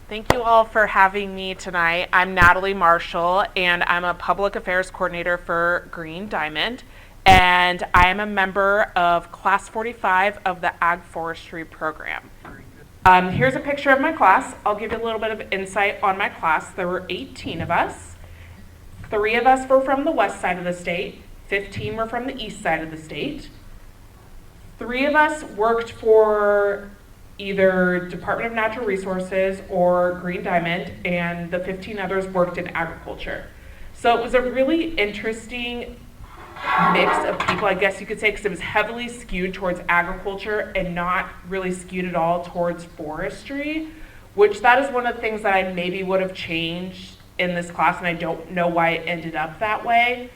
Thank you all for having me tonight. I'm Natalie Marshall, and I'm a public affairs coordinator for Green Diamond, and I am a member of Class 45 of the Ag Forestry program. Here's a picture of my class. I'll give you a little bit of insight on my class. There were 18 of us. 3 of us were from the west side of the state. 15 were from the east side of the state. 3 of us worked for either Department of Natural Resources or Green Diamond, and the 15 others worked in agriculture. So it was a really interesting mix of people, I guess you could say, because it was heavily skewed towards agriculture and not really skewed at all towards forestry, which that is one of the things that I maybe would have changed in this class, and I don't know why it ended up that way,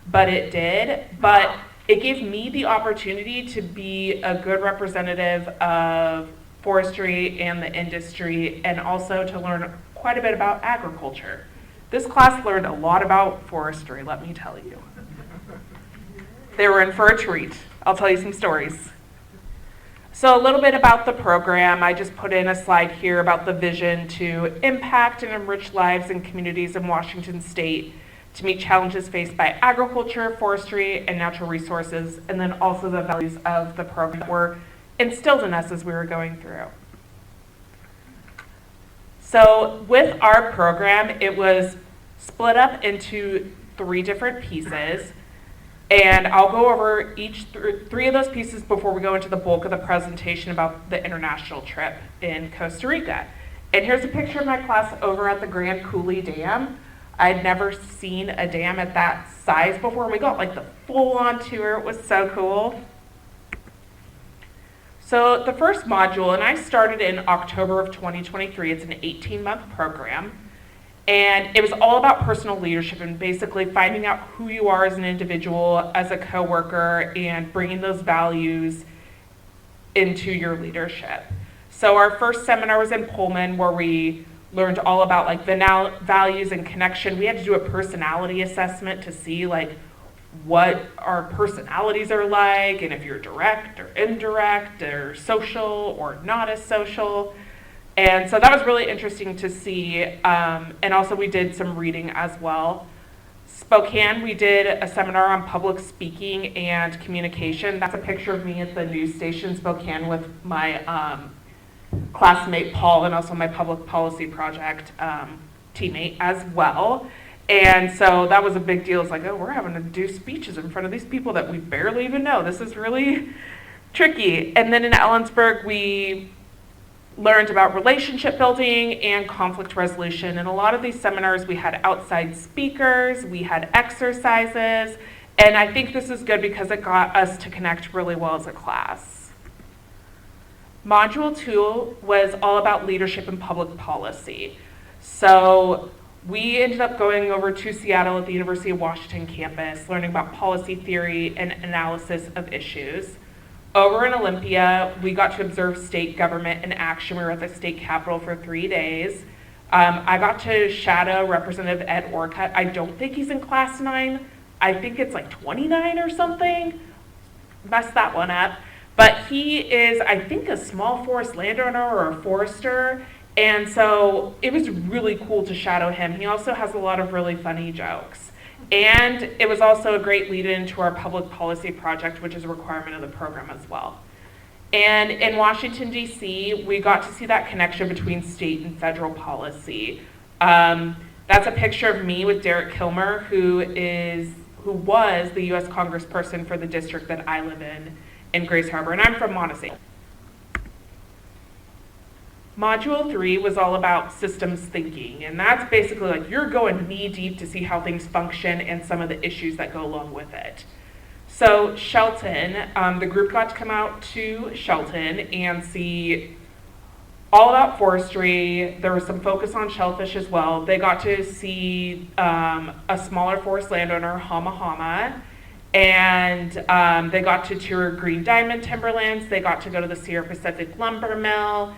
but it did. But it gave me the opportunity to be a good representative of forestry and the industry, and also to learn quite a bit about agriculture. This class learned a lot about forestry, let me tell you. They were in for a treat. I'll tell you some stories. So a little bit about the program. I just put in a slide here about the vision to impact and enrich lives and communities in Washington State to meet challenges faced by agriculture, forestry, and natural resources, and then also the values of the program that were instilled in us as we were going through. So with our program, it was split up into 3 different pieces, and I'll go over each 3 of those pieces before we go into the bulk of the presentation about the international trip in Costa Rica. And here's a picture of my class over at the Grand Coulee Dam. I'd never seen a dam at that size before, and we got like the full-on tour. It was so cool. So the first module, and I started in October of 2023, it's an 18-month program, and it was all about personal leadership and basically finding out who you are as an individual, as a coworker, and bringing those values into your leadership. So our first seminar was in Pullman, where we learned all about like values and connection. We had to do a personality assessment to see like what our personalities are like, and if you're direct or indirect or social or not as social. And so that was really interesting to see. And also we did some reading as well. Spokane, we did a seminar on public speaking and communication. That's a picture of me at the news station Spokane with my classmate Paul, and also my public policy project teammate as well. And so that was a big deal. It's like, oh, we're having to do speeches in front of these people that we barely even know. This is really tricky. And then in Ellensburg, we learned about relationship building and conflict resolution. In a lot of these seminars, we had outside speakers, we had exercises, and I think this is good because it got us to connect really well as a class. Module 2 was all about leadership and public policy. So we ended up going over to Seattle at the University of Washington campus, learning about policy theory and analysis of issues. Over in Olympia, we got to observe state government in action. We were at the state capitol for 3 days. I got to shadow Representative Ed Orcutt. I don't think he's in class 9. I think it's like 29 or something. Messed that one up. But he is, I think, a small forest landowner or a forester. And so it was really cool to shadow him. He also has a lot of really funny jokes. And it was also a great lead-in to our public policy project, which is a requirement of the program as well. And in Washington, D.C., we got to see that connection between state and federal policy. That's a picture of me with Derek Kilmer, who was the U.S. Congressperson for the district that I live in Grace Harbor, and I'm from Montesano. Module 3 was all about systems thinking, and that's basically like you're going knee deep to see how things function and some of the issues that go along with it. So Shelton, the group got to come out to Shelton and see all about forestry. There was some focus on shellfish as well. They got to see a smaller forest landowner, Hama Hama, and they got to tour Green Diamond Timberlands. They got to go to the Sierra Pacific Lumber Mill.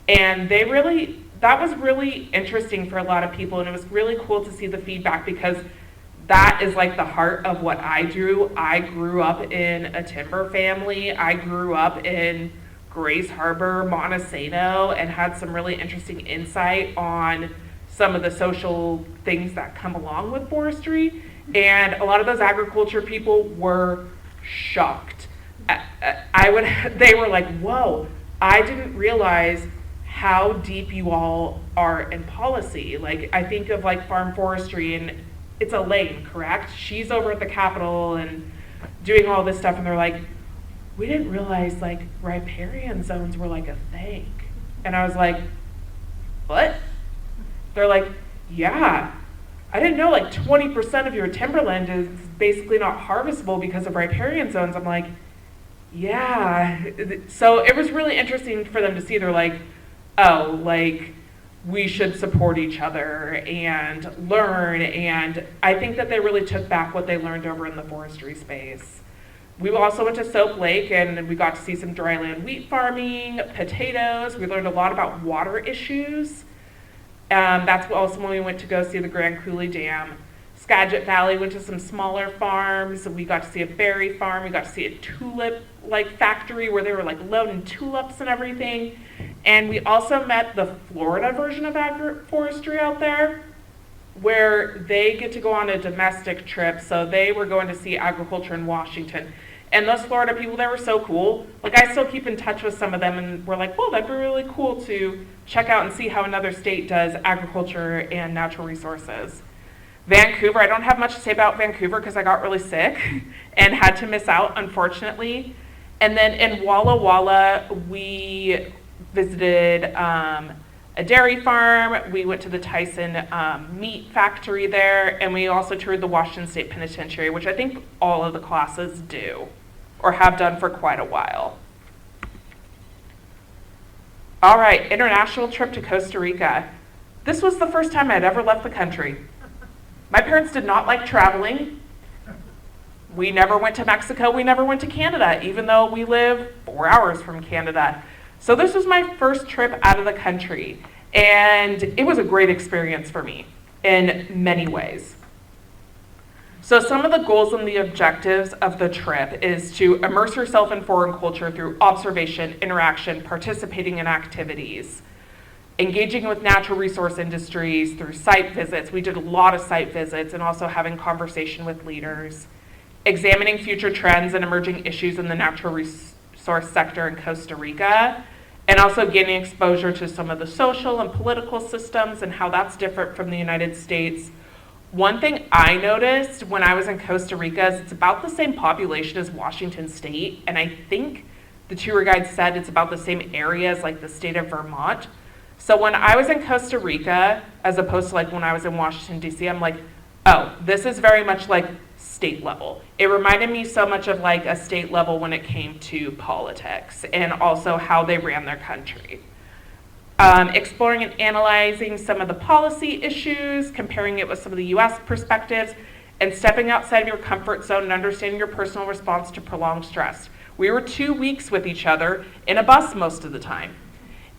And that was really interesting for a lot of people, and it was really cool to see the feedback because that is like the heart of what I do. I grew up in a timber family. I grew up in Grace Harbor, Montesano, and had some really interesting insight on some of the social things that come along with forestry. And a lot of those agriculture people were shocked. They were like, whoa, I didn't realize how deep you all are in policy. Like, I think of like farm forestry, and it's Elaine, correct? She's over at the Capitol and doing all this stuff, and they're like, we didn't realize like riparian zones were like a thing. And I was like, what? They're like, yeah, I didn't know like 20% of your timberland is basically not harvestable because of riparian zones. I'm like, yeah. So it was really interesting for them to see. They're like, oh, like we should support each other and learn. And I think that they really took back what they learned over in the forestry space. We also went to Soap Lake, and we got to see some dryland wheat farming, potatoes. We learned a lot about water issues. That's also when we went to go see the Grand Coulee Dam. Skagit Valley, went to some smaller farms. We got to see a berry farm. We got to see a tulip factory where they were like loading tulips and everything. And we also met the Florida version of agroforestry out there, where they get to go on a domestic trip. So they were going to see agriculture in Washington. And those Florida people, they were so cool. Like, I still keep in touch with some of them, and we're like, well, that'd be really cool to check out and see how another state does agriculture and natural resources. Vancouver, I don't have much to say about Vancouver because I got really sick and had to miss out, unfortunately. And then in Walla Walla, we visited a dairy farm. We went to the Tyson meat factory there, and we also toured the Washington State Penitentiary, which I think all of the classes do or have done for quite a while. All right, international trip to Costa Rica. This was the first time I'd ever left the country. My parents did not like traveling. We never went to Mexico. We never went to Canada, even though we live 4 hours from Canada. So this was my first trip out of the country, and it was a great experience for me in many ways. So some of the goals and the objectives of the trip is to immerse yourself in foreign culture through observation, interaction, participating in activities, engaging with natural resource industries through site visits. We did a lot of site visits, and also having conversation with leaders, examining future trends and emerging issues in the natural resource sector in Costa Rica, and also gaining exposure to some of the social and political systems and how that's different from the United States. One thing I noticed when I was in Costa Rica is it's about the same population as Washington State, and I think the tour guide said it's about the same area as like the state of Vermont. So when I was in Costa Rica, as opposed to like when I was in Washington, D.C., I'm like, oh, this is very much like state level. It reminded me so much of like a state level when it came to politics and also how they ran their country. Exploring and analyzing some of the policy issues, comparing it with some of the US perspectives, and stepping outside of your comfort zone and understanding your personal response to prolonged stress. We were 2 weeks with each other in a bus most of the time.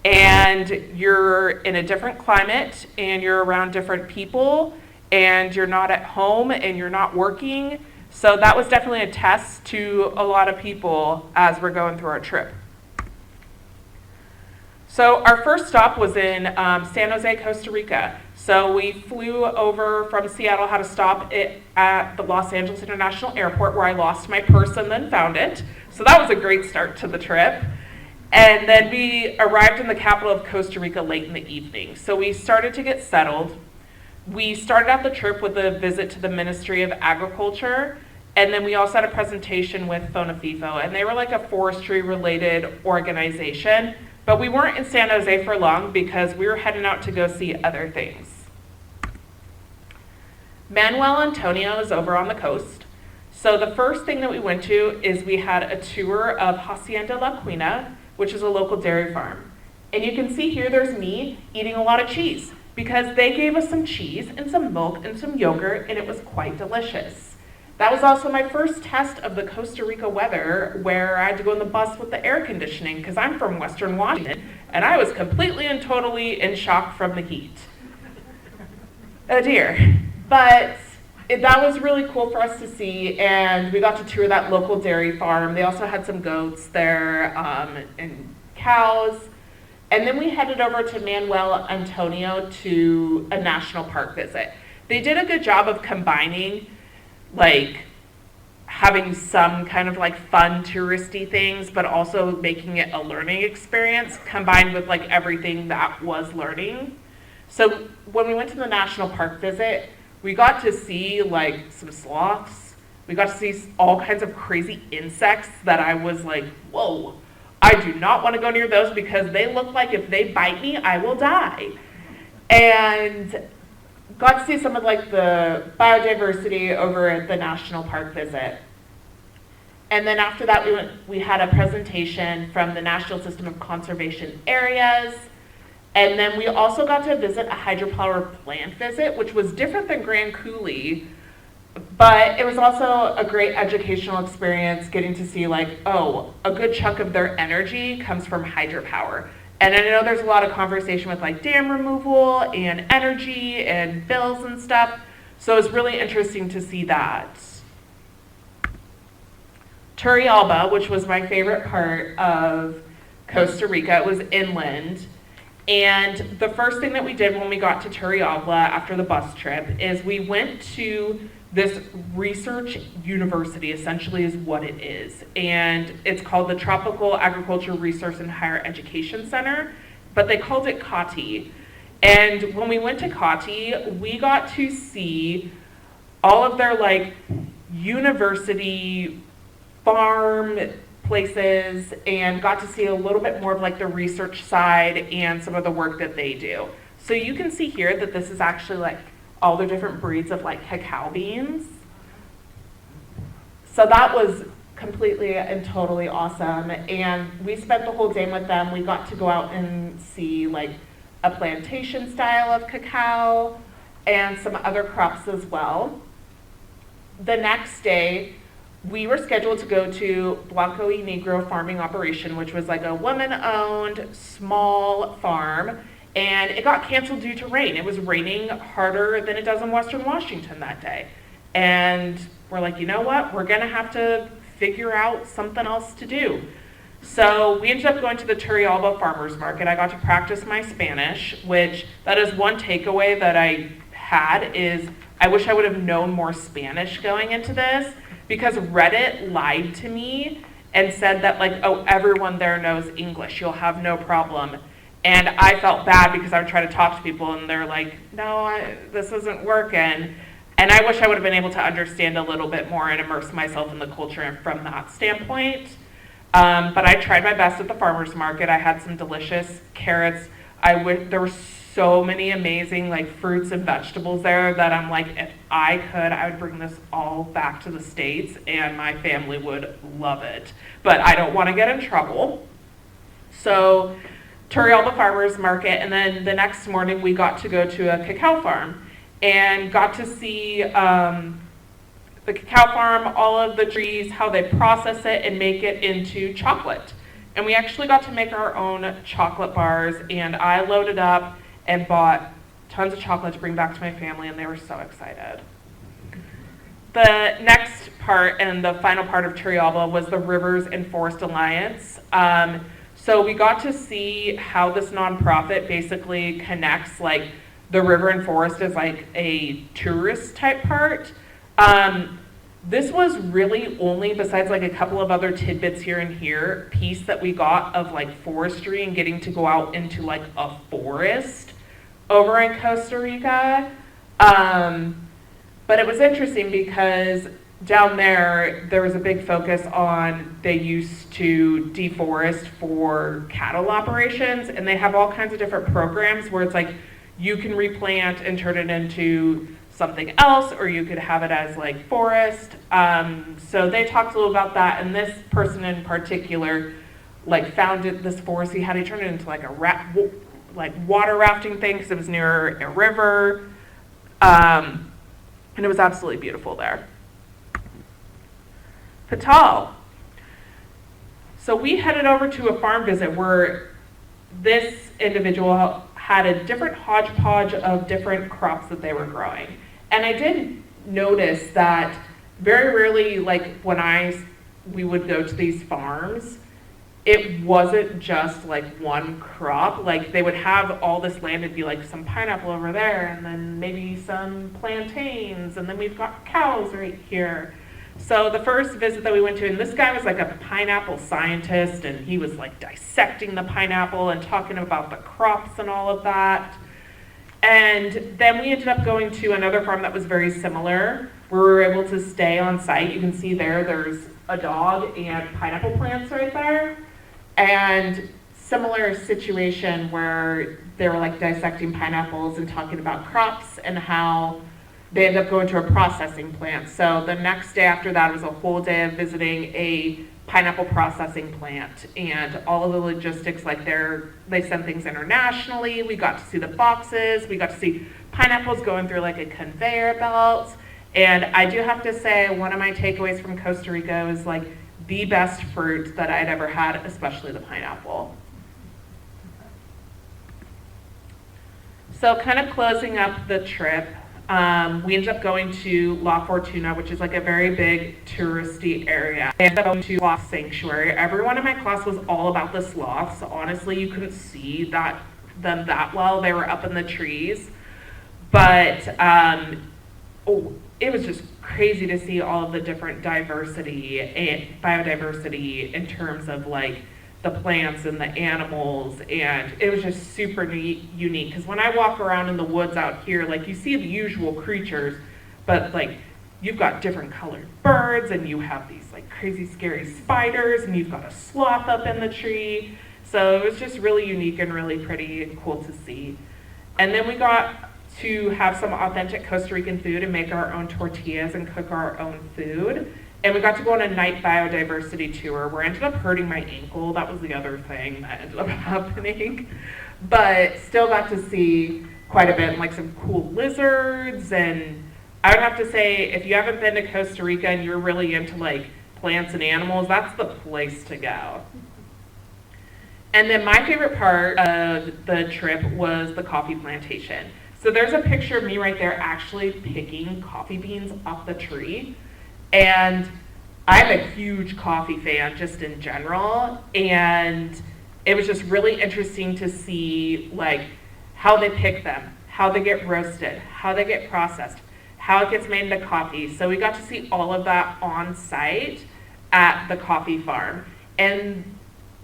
And you're in a different climate, and you're around different people, and you're not at home, and you're not working. So that was definitely a test to a lot of people as we're going through our trip. So our first stop was in San Jose, Costa Rica. So we flew over from Seattle, had a stop at the Los Angeles International Airport, where I lost my purse and then found it. So that was a great start to the trip. And then we arrived in the capital of Costa Rica late in the evening. So we started to get settled. We started out the trip with a visit to the Ministry of Agriculture, and then we also had a presentation with FONAFIFO, and they were like a forestry-related organization, but we weren't in San Jose for long because we were heading out to go see other things. Manuel Antonio is over on the coast. So the first thing that we went to is we had a tour of Hacienda La Quina, which is a local dairy farm. And you can see here there's me eating a lot of cheese because they gave us some cheese and some milk and some yogurt, and it was quite delicious. That was also my first test of the Costa Rica weather, where I had to go in the bus with the air conditioning because I'm from Western Washington, and I was completely and totally in shock from the heat. Oh dear. But that was really cool for us to see, and we got to tour that local dairy farm. They also had some goats there, and cows. And then we headed over to Manuel Antonio to a national park visit. They did a good job of combining, like, having some kind of like fun touristy things, but also making it a learning experience combined with like everything that was learning. So when we went to the national park visit, we got to see like some sloths. We got to see all kinds of crazy insects that I was like, whoa, I do not want to go near those because they look like if they bite me, I will die. And got to see some of like the biodiversity over at the national park visit. And then after that, we had a presentation from the National System of Conservation Areas. And then we also got to visit a hydropower plant visit, which was different than Grand Coulee, but it was also a great educational experience getting to see like, oh, a good chunk of their energy comes from hydropower. And I know there's a lot of conversation with like dam removal and energy and bills and stuff. So it was really interesting to see that. Turrialba, which was my favorite part of Costa Rica, it was inland. And the first thing that we did when we got to Turrialba after the bus trip is we went to this research university, essentially is what it is. And it's called the Tropical Agriculture Resource and Higher Education Center, but they called it CATI. And when we went to CATI, we got to see all of their like university farm places and got to see a little bit more of like the research side and some of the work that they do. So you can see here that this is actually like all the different breeds of like cacao beans. So that was completely and totally awesome. And we spent the whole day with them. We got to go out and see like a plantation style of cacao and some other crops as well. The next day, we were scheduled to go to Blanco y Negro farming operation, which was like a woman-owned small farm, and it got canceled due to rain. It was raining harder than it does in Western Washington that day. And we're like, you know what? We're gonna have to figure out something else to do. So we ended up going to the Turrialba Farmers Market. I got to practice my Spanish, which that is one takeaway that I had is I wish I would have known more Spanish going into this, because Reddit lied to me and said that like, oh, everyone there knows English, you'll have no problem. And I felt bad because I would try to talk to people and they're like, no, this isn't working. And I wish I would have been able to understand a little bit more and immerse myself in the culture from that standpoint. But I tried my best at the farmer's market. I had some delicious carrots. There were so many amazing like fruits and vegetables there that I'm like, if I could, I would bring this all back to the States and my family would love it. But I don't want to get in trouble. So Turrialba Farmers Market, and then the next morning we got to go to a cacao farm and got to see the cacao farm, all of the trees, how they process it and make it into chocolate. And we actually got to make our own chocolate bars, and I loaded up and bought tons of chocolate to bring back to my family, and they were so excited. The next part and the final part of Turrialba was the Rivers and Forest Alliance. So we got to see how this nonprofit basically connects like the river and forest as like a tourist type part. This was really only, besides like a couple of other tidbits here and here, piece that we got of like forestry and getting to go out into like a forest over in Costa Rica. But it was interesting because down there was a big focus on they used to deforest for cattle operations, and they have all kinds of different programs where it's like you can replant and turn it into something else, or you could have it as like forest. So they talked a little about that, and this person in particular like founded this forest. He turned it into like a water rafting thing because it was near a river, and it was absolutely beautiful there. Patal. So we headed over to a farm visit where this individual had a different hodgepodge of different crops that they were growing. And I did notice that very rarely, like when we would go to these farms, it wasn't just like one crop. Like they would have all this land, it'd be like some pineapple over there, and then maybe some plantains, and then we've got cows right here. So the first visit that we went to, and this guy was like a pineapple scientist, and he was like dissecting the pineapple and talking about the crops and all of that. And then we ended up going to another farm that was very similar, where we were able to stay on site. You can see there's a dog and pineapple plants right there. And similar situation where they were like dissecting pineapples and talking about crops and how they ended up going to a processing plant. So the next day after that was a whole day of visiting a pineapple processing plant and all of the logistics, like they send things internationally. We got to see the boxes. We got to see pineapples going through like a conveyor belt. And I do have to say, one of my takeaways from Costa Rica was like the best fruit that I'd ever had, especially the pineapple. So kind of closing up the trip, we ended up going to La Fortuna, which is like a very big touristy area. I ended up going to sloth sanctuary. Everyone in my class was all about the sloths. Honestly, you couldn't see them that well. They were up in the trees. But it was just crazy to see all of the different diversity and biodiversity in terms of like the plants and the animals, and it was just super unique because when I walk around in the woods out here, like you see the usual creatures, but like you've got different colored birds and you have these like crazy scary spiders and you've got a sloth up in the tree. So it was just really unique and really pretty and cool to see. And then we got to have some authentic Costa Rican food and make our own tortillas and cook our own food. And we got to go on a night biodiversity tour where I ended up hurting my ankle. That was the other thing that ended up happening. But still got to see quite a bit, and like some cool lizards. And I would have to say, if you haven't been to Costa Rica and you're really into like plants and animals, that's the place to go. And then my favorite part of the trip was the coffee plantation. So there's a picture of me right there actually picking coffee beans off the tree. And I'm a huge coffee fan just in general, and it was just really interesting to see like how they pick them, how they get roasted, how they get processed, how it gets made into coffee. So we got to see all of that on site at the coffee farm. And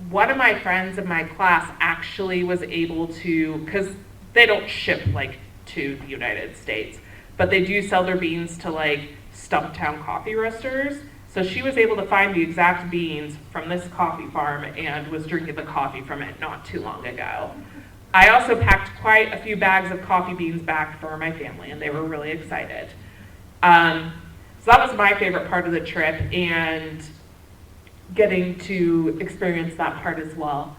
one of my friends in my class actually was able to, because they don't ship like to the United States, but they do sell their beans to like Stumptown coffee roasters. So she was able to find the exact beans from this coffee farm and was drinking the coffee from it not too long ago. I also packed quite a few bags of coffee beans back for my family, and they were really excited. So that was my favorite part of the trip, and getting to experience that part as well.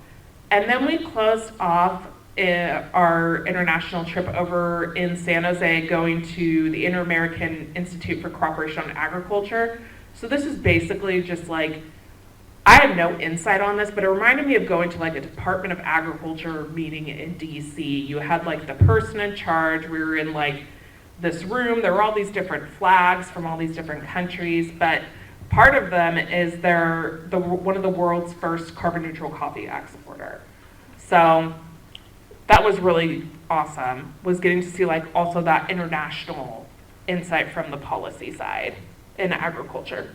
And then we closed off our international trip over in San Jose, going to the Inter-American Institute for Cooperation on Agriculture. So this is basically just like, I have no insight on this, but it reminded me of going to like a Department of Agriculture meeting in DC. You had like the person in charge. We were in like this room. There were all these different flags from all these different countries, but part of them is they're one of the world's first carbon neutral coffee exporter. So that was really awesome, was getting to see like also that international insight from the policy side in agriculture.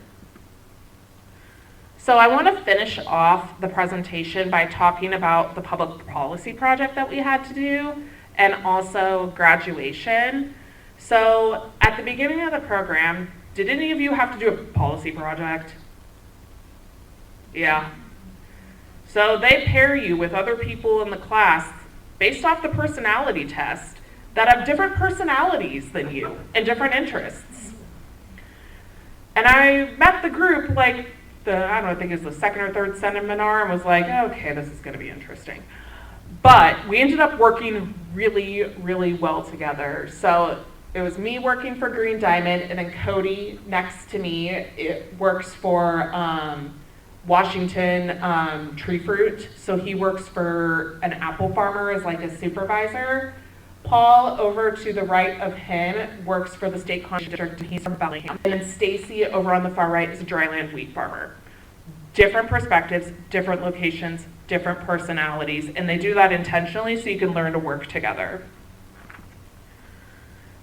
So I want to finish off the presentation by talking about the public policy project that we had to do and also graduation. So at the beginning of the program, did any of you have to do a policy project? Yeah. So they pair you with other people in the class based off the personality test that have different personalities than you and different interests. And I met the group like I don't think it's the second or third seminar, and was like, okay, this is going to be interesting. But we ended up working really, really well together. So it was me working for Green Diamond, and then Cody next to me, it works for Washington Tree Fruit. So he works for an apple farmer as like a supervisor. Paul, over to the right of him, works for the state contract district, and he's from Bellingham. And then Stacy, over on the far right, is a dryland wheat farmer. different perspectives, different locations, different personalities, and they do that intentionally so you can learn to work together.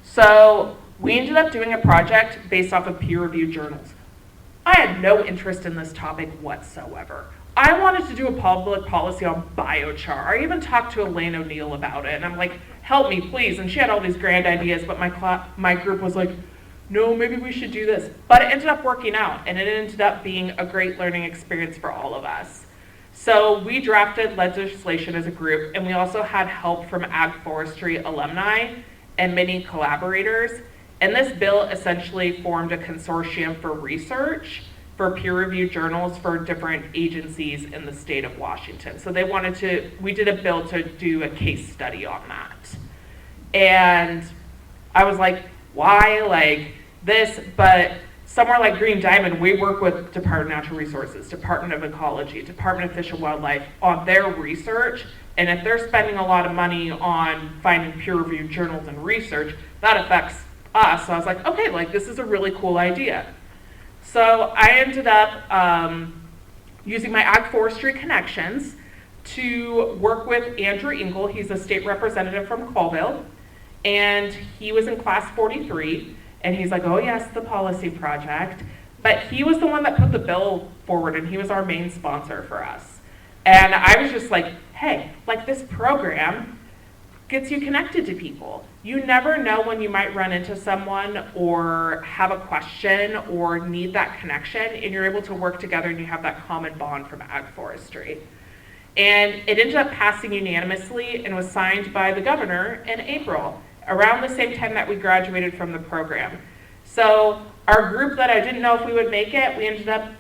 So we ended up doing a project based off of peer-reviewed journals. I had no interest in this topic whatsoever. I wanted to do a public policy on biochar. I even talked to Elaine O'Neill about it, and I'm like, help me, please. And she had all these grand ideas, but my group was like, no, maybe we should do this. But it ended up working out, and it ended up being a great learning experience for all of us. So we drafted legislation as a group, and we also had help from Ag Forestry alumni and many collaborators. And this bill essentially formed a consortium for research for peer-reviewed journals for different agencies in the state of Washington. So we did a bill to do a case study on that. And I was like, why like this? But somewhere like Green Diamond, we work with Department of Natural Resources, Department of Ecology, Department of Fish and Wildlife on their research. And if they're spending a lot of money on finding peer-reviewed journals and research, that affects us. So I was like, okay, like this is a really cool idea. So I ended up using my Ag Forestry connections to work with Andrew Engel. He's a state representative from Colville, and he was in class 43, and he's like, oh yes, the policy project. But he was the one that put the bill forward, and he was our main sponsor for us. And I was just like, hey, like this program gets you connected to people. You never know when you might run into someone or have a question or need that connection, and you're able to work together and you have that common bond from Ag Forestry. And it ended up passing unanimously and was signed by the governor in April, around the same time that we graduated from the program. So our group that I didn't know if we would make it, we ended up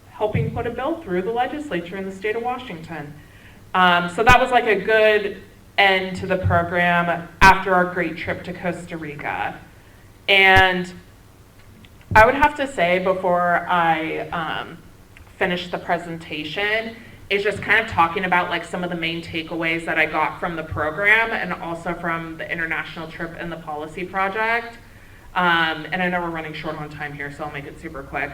helping put a bill through the legislature in the state of Washington. So that was like a good end to the program after our great trip to Costa Rica. And I would have to say before I finish the presentation is just kind of talking about like some of the main takeaways that I got from the program and also from the international trip and the policy project. And I know we're running short on time here, so I'll make it super quick.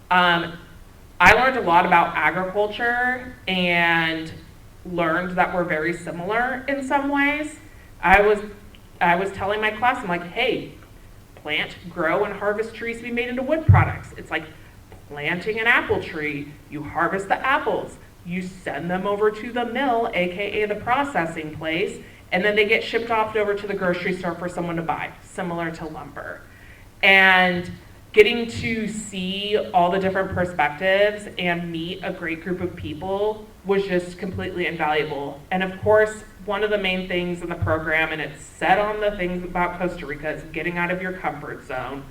I learned a lot about agriculture and learned that we're very similar in some ways. I was telling my class, I'm like, hey, plant, grow, and harvest trees to be made into wood products. It's like planting an apple tree. You harvest the apples. You send them over to the mill, aka the processing place, and then they get shipped off over to the grocery store for someone to buy, similar to lumber. And getting to see all the different perspectives and meet a great group of people was just completely invaluable. And of course, one of the main things in the program, and it's said on the things about Costa Rica, is getting out of your comfort zone.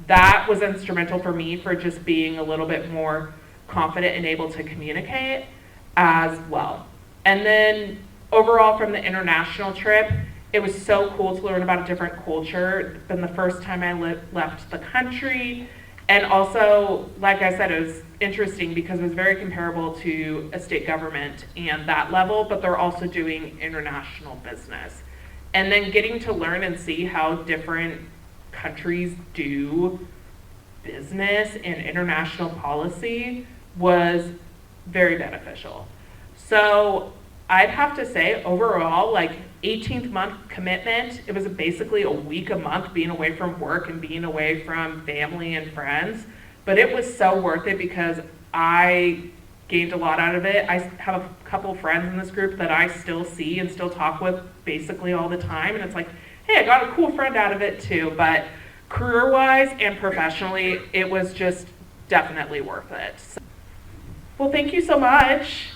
That was instrumental for me for just being a little bit more confident and able to communicate as well. And then overall from the international trip, it was so cool to learn about a different culture. It's been the first time I left the country. And also, like I said, it was interesting because it was very comparable to a state government and that level, but they're also doing international business. And then getting to learn and see how different countries do business and international policy was very beneficial. So I'd have to say overall, like 18th month commitment, it was basically a week a month being away from work and being away from family and friends, but it was so worth it because I gained a lot out of it. I have a couple friends in this group that I still see and still talk with basically all the time, and it's like, hey, I got a cool friend out of it too. But career-wise and professionally, it was just definitely worth it. So, well, thank you so much.